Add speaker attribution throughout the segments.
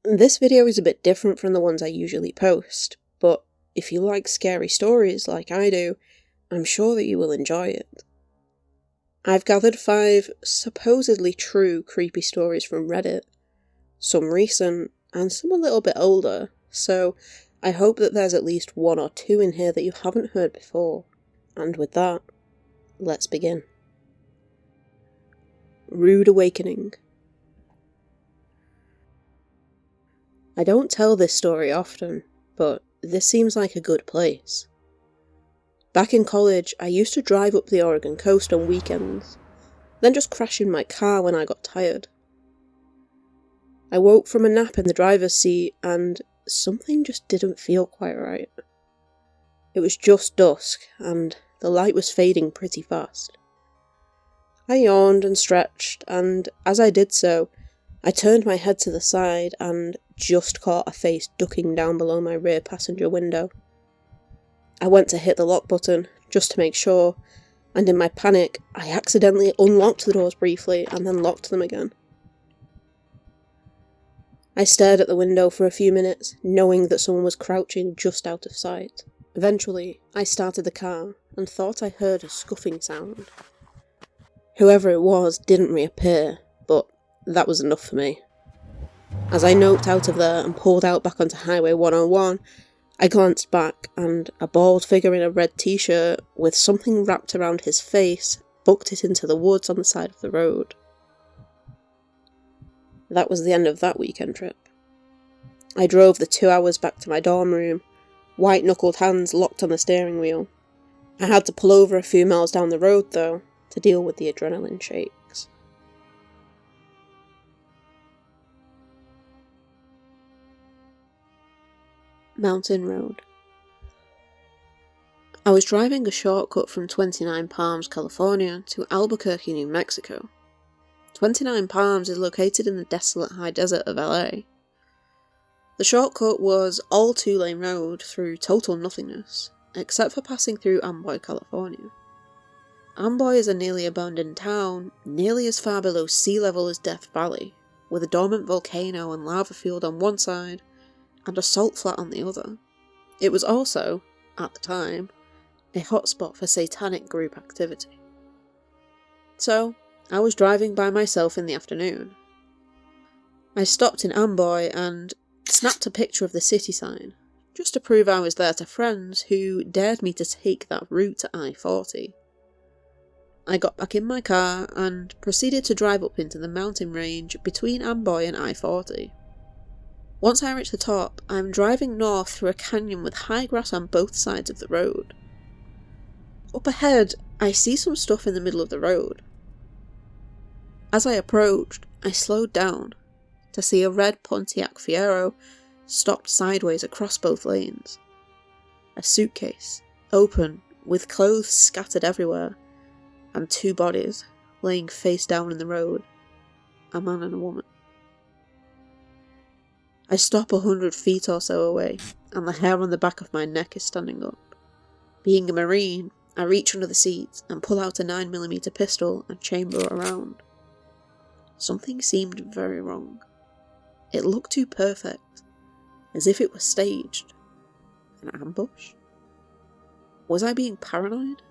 Speaker 1: This video is a bit different from the ones I usually post, but if you like scary stories like I do, I'm sure that you will enjoy it. I've gathered 5 supposedly true creepy stories from Reddit, some recent and some a little bit older, so I hope that there's at least 1 or 2 in here that you haven't heard before. And with that, let's begin. Rude Awakening. I don't tell this story often, but this seems like a good place. Back in college, I used to drive up the Oregon coast on weekends, then just crash in my car when I got tired. I woke from a nap in the driver's seat and something just didn't feel quite right. It was just dusk and the light was fading pretty fast. I yawned and stretched, and as I did so, I turned my head to the side and just caught a face ducking down below my rear passenger window. I went to hit the lock button, just to make sure, and in my panic, I accidentally unlocked the doors briefly and then locked them again. I stared at the window for a few minutes, knowing that someone was crouching just out of sight. Eventually, I started the car and thought I heard a scuffing sound. Whoever it was didn't reappear, but that was enough for me. As I noped out of there and pulled out back onto Highway 101, I glanced back and a bald figure in a red t-shirt with something wrapped around his face booked it into the woods on the side of the road. That was the end of that weekend trip. I drove the 2 hours back to my dorm room, white-knuckled hands locked on the steering wheel. I had to pull over a few miles down the road, though, to deal with the adrenaline shakes. Mountain Road. I was driving a shortcut from 29 Palms, California to Albuquerque, New Mexico. 29 Palms is located in the desolate high desert of LA. The shortcut was all 2-lane road through total nothingness, except for passing through Amboy, California. Amboy is a nearly abandoned town, nearly as far below sea level as Death Valley, with a dormant volcano and lava field on one side, and a salt flat on the other. It was also, at the time, a hotspot for satanic group activity. So, I was driving by myself in the afternoon. I stopped in Amboy and snapped a picture of the city sign, just to prove I was there to friends who dared me to take that route to I-40. I got back in my car and proceeded to drive up into the mountain range between Amboy and I-40. Once I reach the top, I am driving north through a canyon with high grass on both sides of the road. Up ahead, I see some stuff in the middle of the road. As I approached, I slowed down to see a red Pontiac Fiero stopped sideways across both lanes. A suitcase, open, with clothes scattered everywhere, and 2 bodies laying face down in the road, a man and a woman. I stop 100 feet or so away, and the hair on the back of my neck is standing up. Being a Marine, I reach under the seat and pull out a 9mm pistol and chamber a round. Something seemed very wrong. It looked too perfect, as if it was staged. An ambush? Was I being paranoid?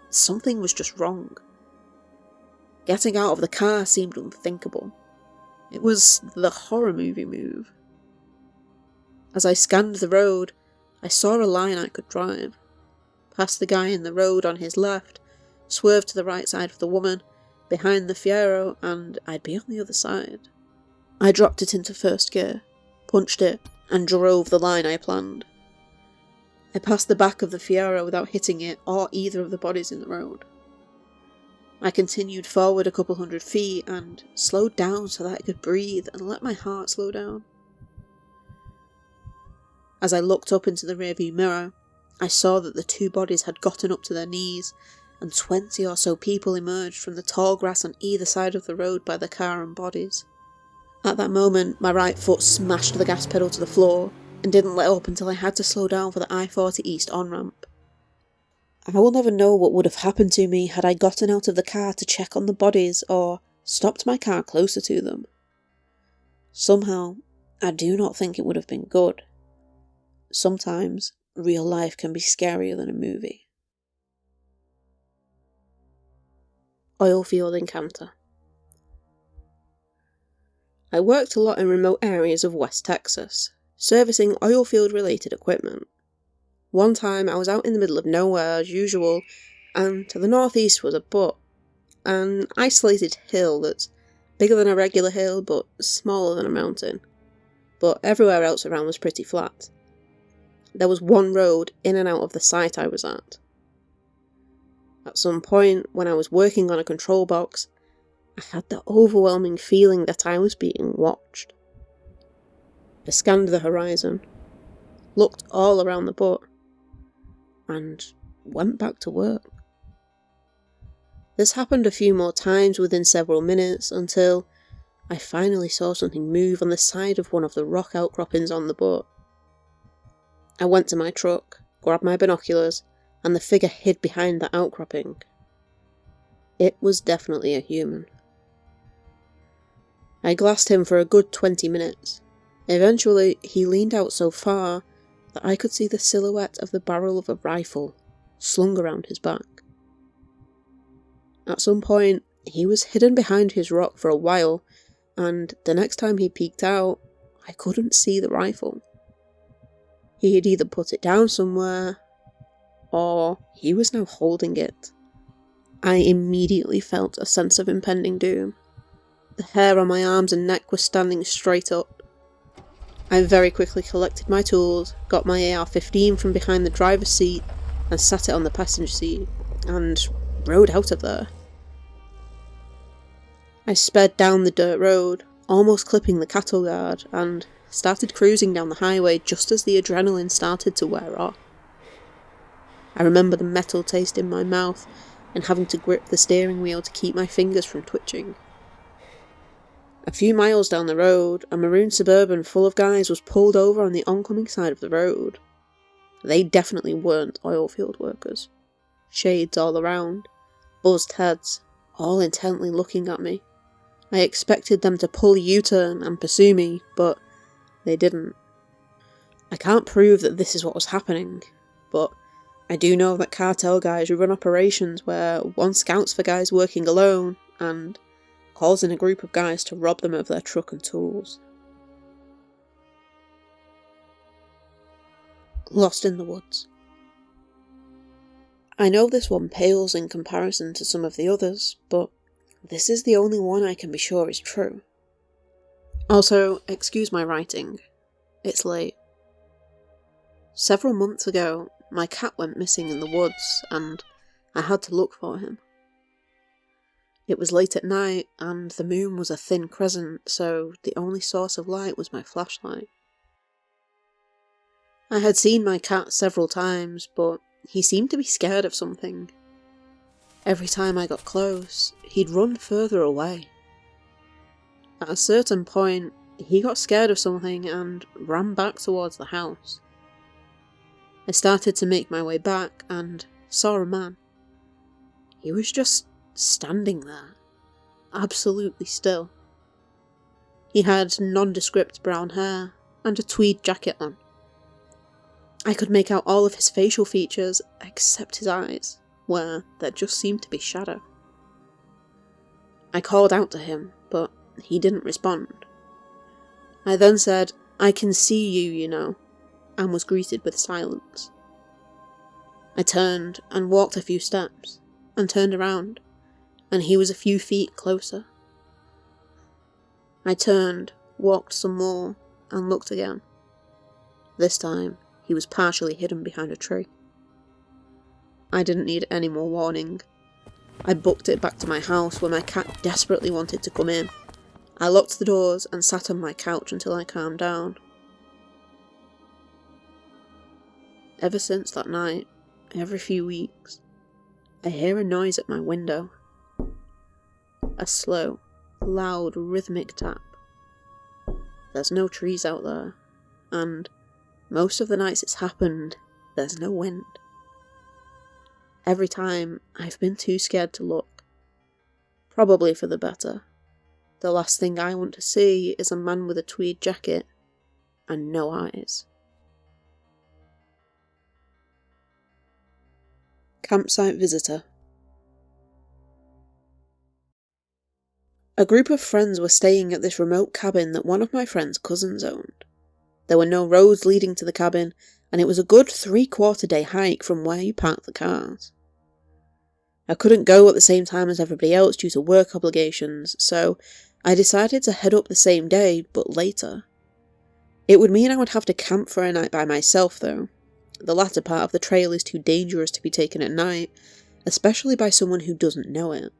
Speaker 1: Something was just wrong. Getting out of the car seemed unthinkable. It was the horror movie move. As I scanned the road, I saw a line I could drive. Past the guy in the road on his left, swerved to the right side of the woman, behind the Fiero, and I'd be on the other side. I dropped it into first gear, punched it, and drove the line I planned. I passed the back of the Fiero without hitting it or either of the bodies in the road. I continued forward a couple 100 feet and slowed down so that I could breathe and let my heart slow down. As I looked up into the rearview mirror, I saw that the 2 bodies had gotten up to their knees, and 20 or so people emerged from the tall grass on either side of the road by the car and bodies. At that moment, my right foot smashed the gas pedal to the floor, and didn't let up until I had to slow down for the I-40 East on-ramp. I will never know what would have happened to me had I gotten out of the car to check on the bodies or stopped my car closer to them. Somehow, I do not think it would have been good. Sometimes real life can be scarier than a movie. Oilfield encounter. I worked a lot in remote areas of West Texas, servicing oilfield related equipment. One time I was out in the middle of nowhere as usual, and to the northeast was a butte, an isolated hill that's bigger than a regular hill but smaller than a mountain. But everywhere else around was pretty flat. There was one road in and out of the site I was at. At some point, when I was working on a control box, I had the overwhelming feeling that I was being watched. I scanned the horizon, looked all around the butte, and went back to work. This happened a few more times within several minutes until I finally saw something move on the side of one of the rock outcroppings on the butte. I went to my truck, grabbed my binoculars, and the figure hid behind the outcropping. It was definitely a human. I glassed him for a good 20 minutes. Eventually, he leaned out so far that I could see the silhouette of the barrel of a rifle slung around his back. At some point, he was hidden behind his rock for a while, and the next time he peeked out, I couldn't see the rifle. He had either put it down somewhere, or he was now holding it. I immediately felt a sense of impending doom. The hair on my arms and neck was standing straight up. I very quickly collected my tools, got my AR-15 from behind the driver's seat, and sat it on the passenger seat, and rode out of there. I sped down the dirt road, almost clipping the cattle guard, and started cruising down the highway just as the adrenaline started to wear off. I remember the metal taste in my mouth and having to grip the steering wheel to keep my fingers from twitching. A few miles down the road, a maroon Suburban full of guys was pulled over on the oncoming side of the road. They definitely weren't oilfield workers. Shades all around, buzzed heads, all intently looking at me. I expected them to pull a U-turn and pursue me, but they didn't. I can't prove that this is what was happening, but I do know that cartel guys run operations where one scouts for guys working alone and calls in a group of guys to rob them of their truck and tools. Lost in the woods. I know this one pales in comparison to some of the others, but this is the only one I can be sure is true. Also, excuse my writing. It's late. Several months ago, my cat went missing in the woods, and I had to look for him. It was late at night, and the moon was a thin crescent, so the only source of light was my flashlight. I had seen my cat several times, but he seemed to be scared of something. Every time I got close, he'd run further away. At a certain point, he got scared of something and ran back towards the house. I started to make my way back and saw a man. He was just standing there, absolutely still. He had nondescript brown hair and a tweed jacket on. I could make out all of his facial features except his eyes, where there just seemed to be shadow. I called out to him, but he didn't respond. I then said, "I can see you, you know," and was greeted with silence. I turned and walked a few steps, and turned around, and he was a few feet closer. I turned, walked some more, and looked again. This time, he was partially hidden behind a tree. I didn't need any more warning. I booked it back to my house where my cat desperately wanted to come in. I locked the doors and sat on my couch until I calmed down. Ever since that night, every few weeks, I hear a noise at my window. A slow, loud, rhythmic tap. There's no trees out there, and most of the nights it's happened, there's no wind. Every time, I've been too scared to look. Probably for the better. The last thing I want to see is a man with a tweed jacket and no eyes. Campsite visitor. A group of friends were staying at this remote cabin that one of my friend's cousins owned. There were no roads leading to the cabin, and it was a good 3/4 day hike from where you parked the cars. I couldn't go at the same time as everybody else due to work obligations, so I decided to head up the same day, but later. It would mean I would have to camp for a night by myself though. The latter part of the trail is too dangerous to be taken at night, especially by someone who doesn't know it.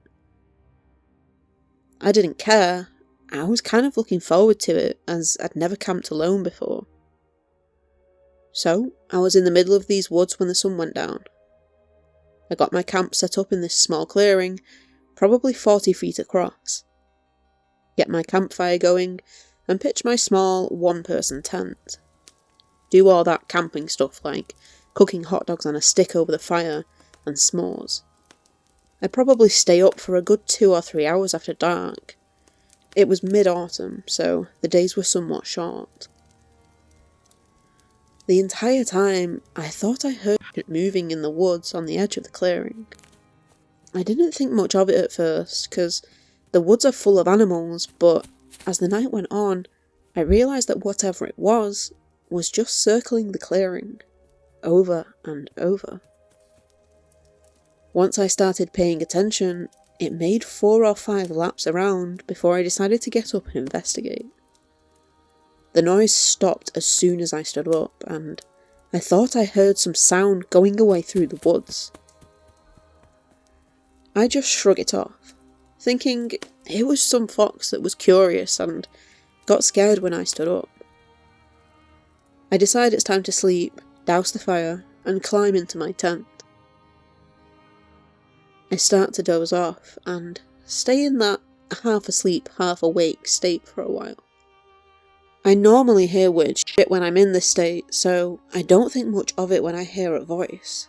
Speaker 1: I didn't care. I was kind of looking forward to it, as I'd never camped alone before. So, I was in the middle of these woods when the sun went down. I got my camp set up in this small clearing, probably 40 feet across. Get my campfire going, and pitch my small one-person tent. Do all that camping stuff like cooking hot dogs on a stick over the fire and s'mores. I'd probably stay up for a good 2 or 3 hours after dark. It was mid-autumn, so the days were somewhat short. The entire time, I thought I heard it moving in the woods on the edge of the clearing. I didn't think much of it at first, because the woods are full of animals, but as the night went on, I realised that whatever it was just circling the clearing, over and over. Once I started paying attention, it made 4 or 5 laps around before I decided to get up and investigate. The noise stopped as soon as I stood up, and I thought I heard some sound going away through the woods. I just shrugged it off, thinking it was some fox that was curious and got scared when I stood up. I decide it's time to sleep, douse the fire, and climb into my tent. I start to doze off, and stay in that half asleep, half awake state for a while. I normally hear weird shit when I'm in this state, so I don't think much of it when I hear a voice.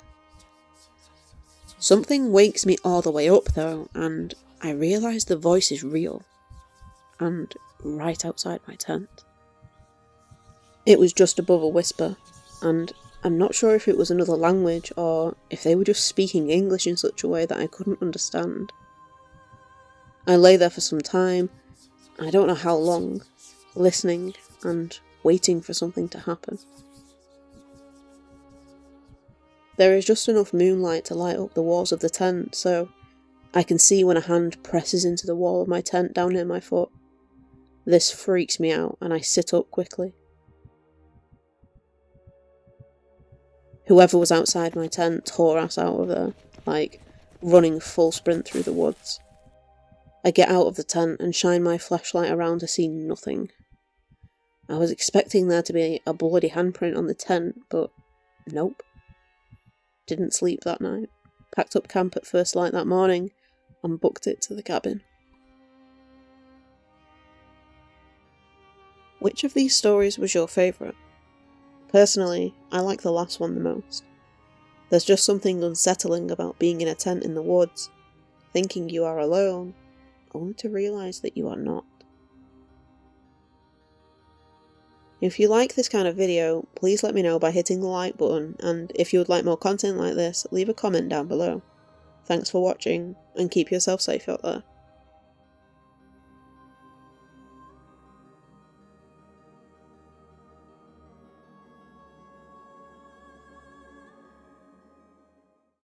Speaker 1: Something wakes me all the way up though, and I realise the voice is real, and right outside my tent. It was just above a whisper, and I'm not sure if it was another language or if they were just speaking English in such a way that I couldn't understand. I lay there for some time, I don't know how long, listening and waiting for something to happen. There is just enough moonlight to light up the walls of the tent, so I can see when a hand presses into the wall of my tent down near my foot. This freaks me out and I sit up quickly. Whoever was outside my tent tore us out of there, like running full sprint through the woods. I get out of the tent and shine my flashlight around to see nothing. I was expecting there to be a bloody handprint on the tent, but nope. Didn't sleep that night. Packed up camp at first light that morning and booked it to the cabin. Which of these stories was your favourite? Personally, I like the last one the most. There's just something unsettling about being in a tent in the woods, thinking you are alone, only to realise that you are not. If you like this kind of video, please let me know by hitting the like button, and if you would like more content like this, leave a comment down below. Thanks for watching, and keep yourself safe out there.